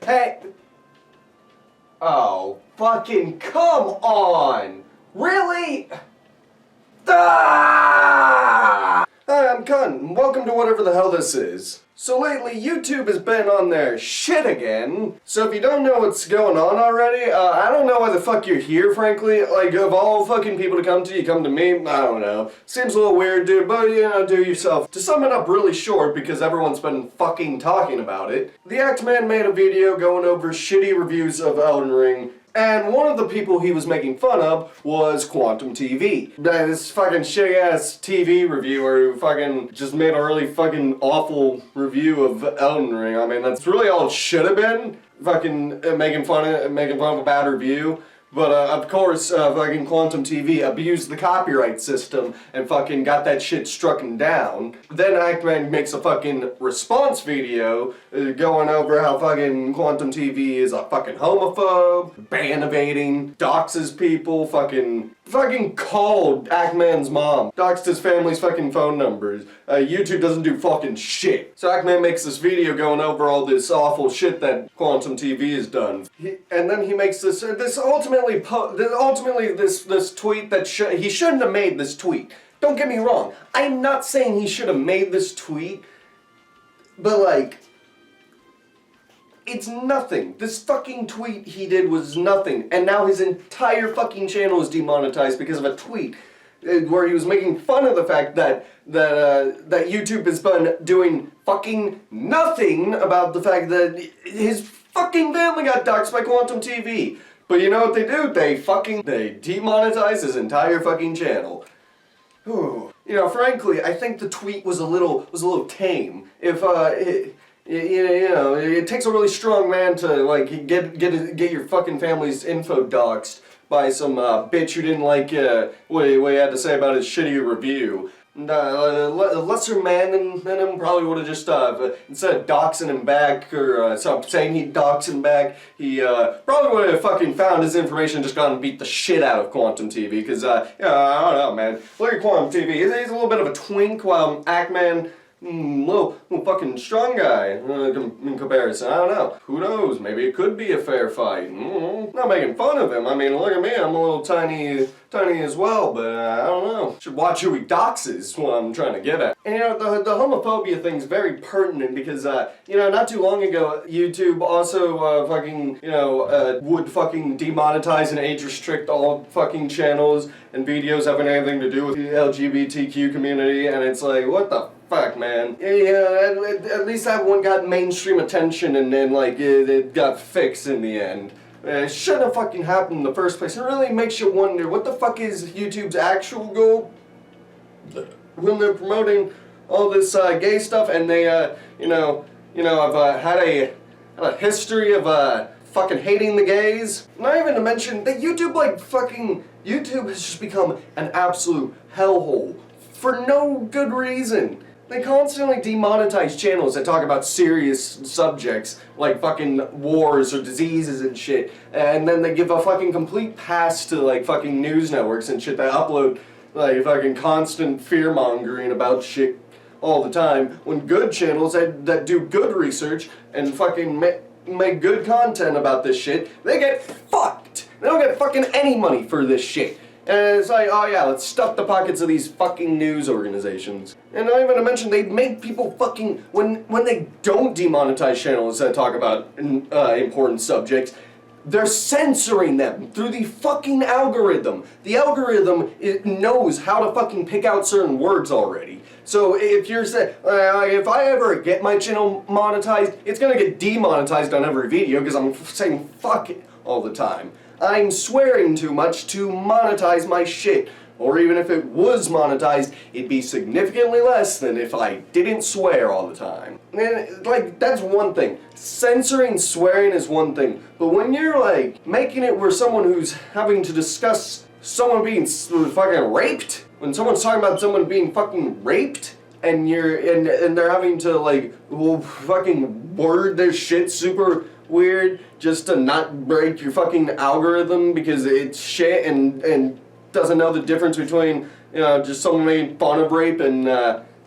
Hey! Oh, fucking come on! Really? Ah! Hi, I'm Cunt, and welcome to whatever the hell this is. So lately, YouTube has been on their shit again. So if you don't know what's going on already, I don't know why the fuck you're here, frankly. Like, of all fucking people to come to, you come to me? I don't know. Seems a little weird, dude, but, you know, do yourself. To sum it up really short, because everyone's been fucking talking about it, the Act Man made a video going over shitty reviews of Elden Ring, and one of the people he was making fun of was Quantum TV. This fucking shitty-ass TV reviewer who fucking just made a really fucking awful review of Elden Ring. I mean, that's really all it should have been. Fucking making fun of a bad review. But, of course, fucking Quantum TV abused the copyright system and fucking got that shit strucken down. Then Actman makes a fucking response video going over how fucking Quantum TV is a fucking homophobe, ban evading, doxes people, fucking called Actman's mom, doxed his family's fucking phone numbers. YouTube doesn't do fucking shit. So Actman makes this video going over all this awful shit that Quantum TV has done. And then he makes this ultimately this tweet that he shouldn't have made this tweet. Don't get me wrong. I'm not saying he should have made this tweet, but like, it's nothing. This fucking tweet he did was nothing, and now his entire fucking channel is demonetized because of a tweet where he was making fun of the fact that YouTube has been doing fucking nothing about the fact that his fucking family got doxxed by Quantum TV. But you know what they do? They demonetize his entire fucking channel. Whew. You know, frankly, I think the tweet was a little tame. If you know, it takes a really strong man to like get your fucking family's info doxxed by some bitch who didn't like what he had to say about his shitty review. A lesser man than him probably would have just, instead of doxing him back, or saying he'd dox him back, he probably would have fucking found his information and just gone and beat the shit out of Quantum TV, because, I don't know, man. Look at Quantum TV. He's a little bit of a twink, while Actman, little fucking strong guy in comparison. I don't know. Who knows? Maybe it could be a fair fight. Not making fun of him. I mean, look at me. I'm a little tiny as well, but I don't know. Should watch who he doxes, what I'm trying to get at. And you know, the homophobia thing's very pertinent because, you know, not too long ago, YouTube also would fucking demonetize and age restrict all fucking channels and videos having anything to do with the LGBTQ community, and it's like, what the fuck, man. Yeah, at least that one got mainstream attention and then, like, it got fixed in the end. It shouldn't have fucking happened in the first place. It really makes you wonder, what the fuck is YouTube's actual goal? When they're promoting all this gay stuff and they, have had a history of fucking hating the gays. Not even to mention that YouTube has just become an absolute hellhole for no good reason. They constantly demonetize channels that talk about serious subjects, like fucking wars or diseases and shit, and then they give a fucking complete pass to like fucking news networks and shit that upload like fucking constant fear-mongering about shit all the time, when good channels that do good research and fucking make good content about this shit, they get fucked! They don't get fucking any money for this shit. And it's like, oh yeah, let's stuff the pockets of these fucking news organizations. And not even to mention, they make people fucking, when they don't demonetize channels that talk about important subjects, they're censoring them through the fucking algorithm. The algorithm, it knows how to fucking pick out certain words already. So if you're saying, if I ever get my channel monetized, it's gonna get demonetized on every video because I'm saying fuck it all the time. I'm swearing too much to monetize my shit. Or even if it was monetized, it'd be significantly less than if I didn't swear all the time. And, like, that's one thing. Censoring swearing is one thing. But when you're, like, making it where someone who's having to discuss someone being fucking raped, when someone's talking about someone being fucking raped, and they're having to, like, fucking word their shit super weird just to not break your fucking algorithm because it's shit and doesn't know the difference between, you know, just someone making fun of rape and,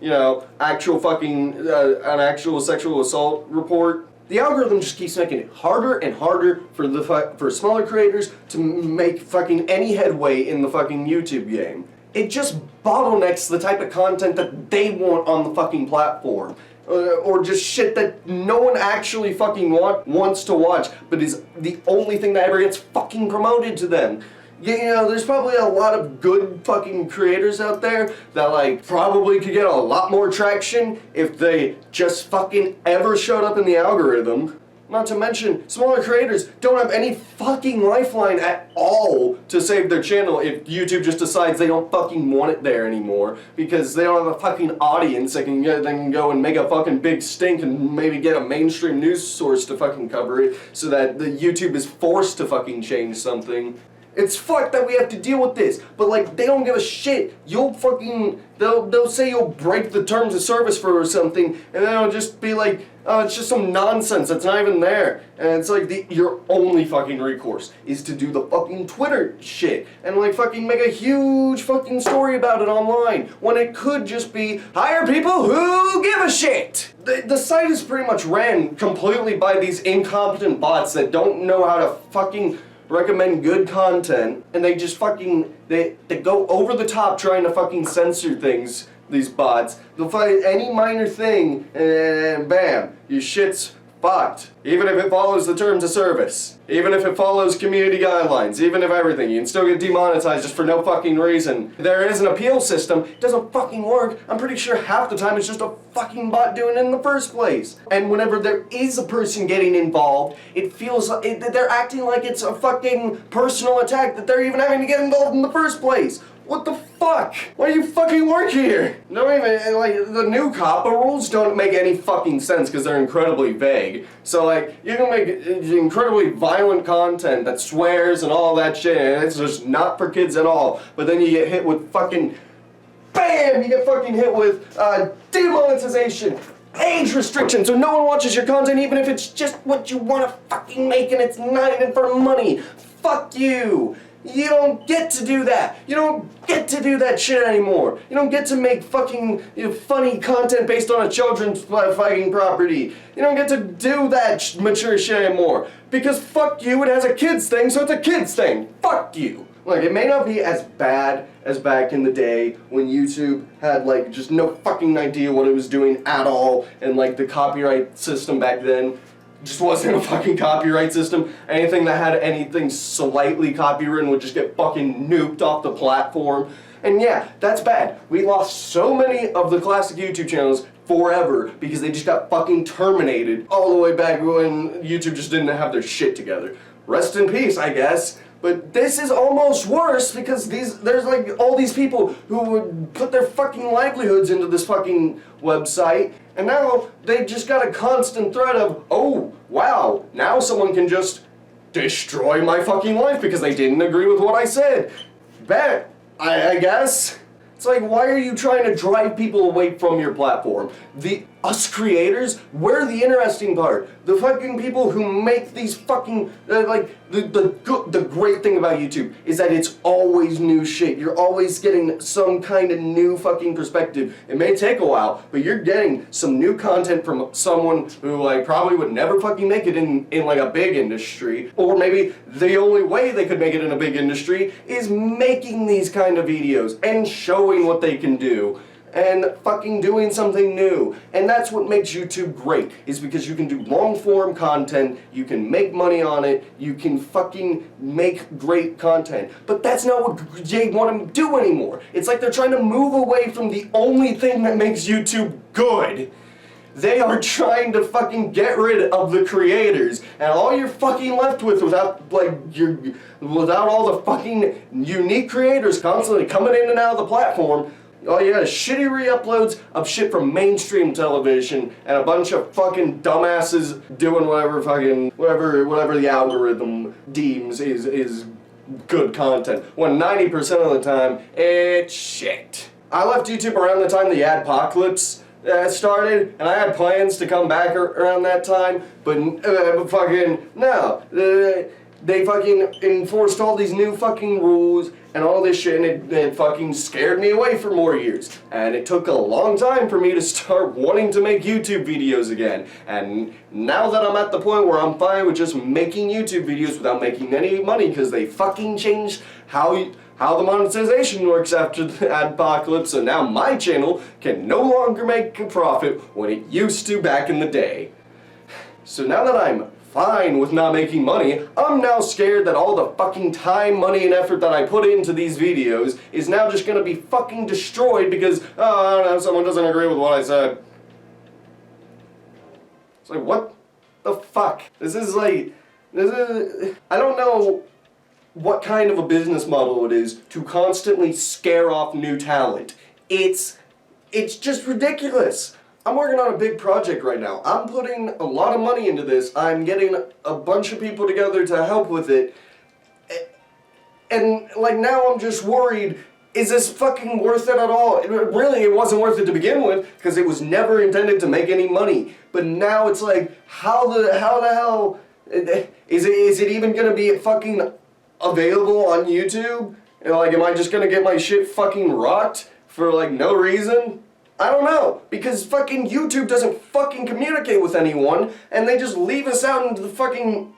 you know, actual fucking, an actual sexual assault report. The algorithm just keeps making it harder and harder for smaller creators to make fucking any headway in the fucking YouTube game. It just bottlenecks the type of content that they want on the fucking platform. Or just shit that no one actually fucking wants to watch, but is the only thing that ever gets fucking promoted to them. You know, there's probably a lot of good fucking creators out there that, like, probably could get a lot more traction if they just fucking ever showed up in the algorithm. Not to mention, smaller creators don't have any fucking lifeline at all to save their channel if YouTube just decides they don't fucking want it there anymore because they don't have a fucking audience that can go and make a fucking big stink and maybe get a mainstream news source to fucking cover it so that the YouTube is forced to fucking change something. It's fucked that we have to deal with this, but like they don't give a shit. They'll say you'll break the terms of service for or something, and then it'll just be like, oh, it's just some nonsense that's not even there. And it's like your only fucking recourse is to do the fucking Twitter shit and like fucking make a huge fucking story about it online when it could just be hire people who give a shit. The site is pretty much ran completely by these incompetent bots that don't know how to fucking recommend good content, and they just fucking, they go over the top trying to fucking censor things, these bots. They'll find any minor thing, and bam, your shit's fucked. Even if it follows the terms of service. Even if it follows community guidelines. Even if everything. You can still get demonetized just for no fucking reason. There is an appeal system. It doesn't fucking work. I'm pretty sure half the time it's just a fucking bot doing it in the first place. And whenever there is a person getting involved, it feels like they're acting like it's a fucking personal attack that they're even having to get involved in the first place. What the fuck? Why do you fucking work here? Don't even, like, the new COPPA rules don't make any fucking sense because they're incredibly vague. So, like, you can make incredibly violent content that swears and all that shit, and it's just not for kids at all. But then you get hit with fucking, BAM! You get fucking hit with demonetization, age restriction, so no one watches your content even if it's just what you want to fucking make and it's not even for money. Fuck you! You don't get to do that. You don't get to do that shit anymore. You don't get to make fucking funny content based on a children's fucking property. You don't get to do that mature shit anymore. Because fuck you, it has a kids thing, so it's a kids thing. Fuck you. Like, it may not be as bad as back in the day when YouTube had, like, just no fucking idea what it was doing at all, and, like, the copyright system back then just wasn't a fucking copyright system. Anything that had anything slightly copywritten would just get fucking nuked off the platform. And yeah, that's bad. We lost so many of the classic YouTube channels forever because they just got fucking terminated all the way back when YouTube just didn't have their shit together. Rest in peace, I guess. But this is almost worse because there's like all these people who would put their fucking livelihoods into this fucking website, and now they just got a constant threat of, oh, wow, now someone can just destroy my fucking life because they didn't agree with what I said. Bet, I guess. It's like, why are you trying to drive people away from your platform? Us creators, we're the interesting part. The fucking people who make these fucking, the great thing about YouTube is that it's always new shit. You're always getting some kind of new fucking perspective. It may take a while, but you're getting some new content from someone who, like, probably would never fucking make it in like a big industry. Or maybe the only way they could make it in a big industry is making these kind of videos and showing what they can do. And fucking doing something new. And that's what makes YouTube great, is because you can do long form content, you can make money on it, you can fucking make great content. But that's not what they want to do anymore. It's like they're trying to move away from the only thing that makes YouTube good. They are trying to fucking get rid of the creators, and all you're fucking left with without all the fucking unique creators constantly coming in and out of the platform. Oh yeah, shitty re-uploads of shit from mainstream television and a bunch of fucking dumbasses doing whatever the algorithm deems is good content. When 90% of the time, it's shit. I left YouTube around the time the adpocalypse started, and I had plans to come back around that time, but fucking no. they fucking enforced all these new fucking rules and all this shit, and it fucking scared me away for more years. And it took a long time for me to start wanting to make YouTube videos again. And now that I'm at the point where I'm fine with just making YouTube videos without making any money, because they fucking changed how the monetization works after the adpocalypse, so now my channel can no longer make a profit when it used to back in the day. So now that I'm fine with not making money, I'm now scared that all the fucking time, money, and effort that I put into these videos is now just gonna be fucking destroyed because, oh, I don't know, someone doesn't agree with what I said. It's like, what the fuck? I don't know what kind of a business model it is to constantly scare off new talent. It's just ridiculous. I'm working on a big project right now. I'm putting a lot of money into this. I'm getting a bunch of people together to help with it. And like now I'm just worried, is this fucking worth it at all? Really, it wasn't worth it to begin with because it was never intended to make any money. But now it's like, how the hell is it even gonna be fucking available on YouTube? And like, am I just gonna get my shit fucking rocked for like no reason? I don't know, because fucking YouTube doesn't fucking communicate with anyone, and they just leave us out into the fucking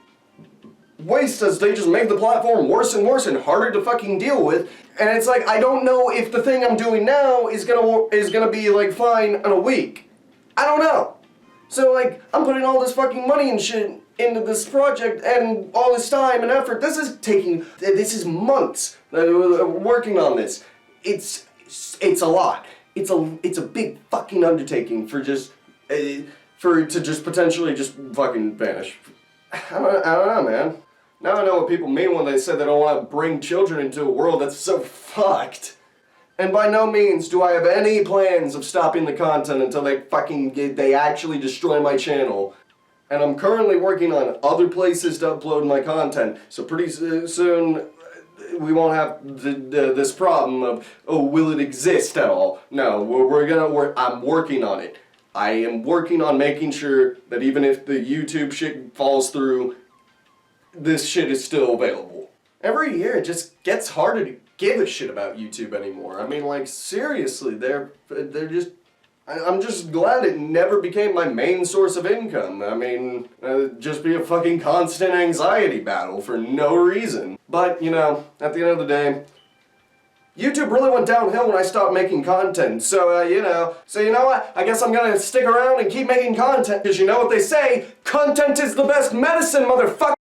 waste as they just make the platform worse and worse and harder to fucking deal with. And it's like, I don't know if the thing I'm doing now is gonna be like fine in a week. I don't know. So like, I'm putting all this fucking money and shit into this project and all this time and effort. This is months working on this. It's a lot. It's a big fucking undertaking for just for it to just potentially just fucking vanish. I don't know, man. Now I know what people mean when they say they don't want to bring children into a world that's so fucked. And by no means do I have any plans of stopping the content until they actually destroy my channel. And I'm currently working on other places to upload my content, so pretty soon we won't have this problem of, oh, will it exist at all? No, I'm working on it. I am working on making sure that even if the YouTube shit falls through, this shit is still available. Every year it just gets harder to give a shit about YouTube anymore. I mean, like, seriously, they're just... I'm just glad it never became my main source of income. I mean, just be a fucking constant anxiety battle for no reason. But, you know, at the end of the day, YouTube really went downhill when I stopped making content. So, you know what? I guess I'm gonna stick around and keep making content, because you know what they say, content is the best medicine, motherfucker!